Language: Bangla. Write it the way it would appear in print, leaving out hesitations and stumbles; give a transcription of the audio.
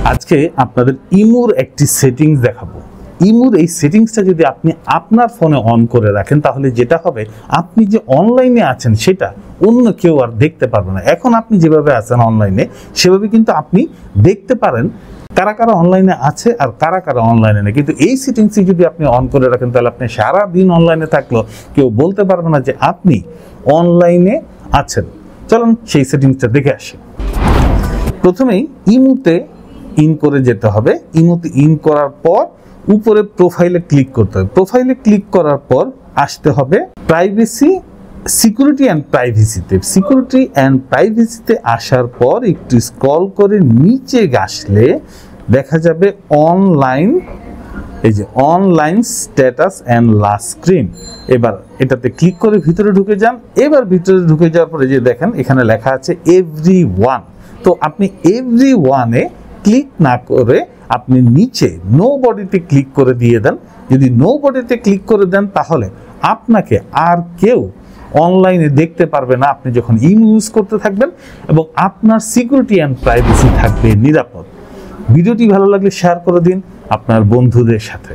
আজকে আপনাদের ইমোর একটি সেটিংস দেখাবো। ইমোর এই সেটিংসটা যদি আপনি আপনার ফোনে অন করে রাখেন তাহলে যেটা হবে, আপনি যে অনলাইনে আছেন সেটা অন্য কেউ আর দেখতে পারবে না। এখন আপনি যেভাবে আছেন অনলাইনে সেভাবে কিন্তু আপনি দেখতে পারেন কারা কারা অনলাইনে আছে আর কারা কারা অনলাইনে নেই। কিন্তু এই সেটিংসটি যদি আপনি অন করে রাখেন তাহলে আপনি সারা দিন অনলাইনে থাকলেও কেউ বলতে পারবে না যে আপনি অনলাইনে আছেন। চলুন সেই সেটিংসটা দেখে আসি। প্রথমেই ইমোতে ইন করে যেতে হবে। ইমোতে ইন করার পর উপরে প্রোফাইলে ক্লিক করতে হবে। প্রোফাইলে ক্লিক করার পর আসতে হবে প্রাইভেসি, সিকিউরিটি অ্যান্ড প্রাইভেসিতে। সিকিউরিটি অ্যান্ড প্রাইভেসিতে আসার পর একটু স্ক্রল করে নিচে আসলে দেখা যাবে অনলাইন, এই যে online status and last screen. এবার এটাতে ক্লিক করে ভিতরে ঢুকে যান। এবার ভিতরে ঢুকে যাওয়ার পরে যে দেখেন এখানে লেখা আছে এভরিওয়ান। তো আপনি এভরিওয়ানে ক্লিক না করে আপনি নিচে নো বডিতে ক্লিক করে দিয়ে দেন। যদি নো বডিতে ক্লিক করে দেন তাহলে আপনাকে আর কেউ অনলাইনে দেখতে পারবে না আপনি যখন ইউজ করতে থাকবেন, এবং আপনার সিকিউরিটি অ্যান্ড প্রাইভেসি থাকবে নিরাপদ। ভিডিওটি ভালো লাগলে শেয়ার করে দিন আপনার বন্ধুদের সাথে।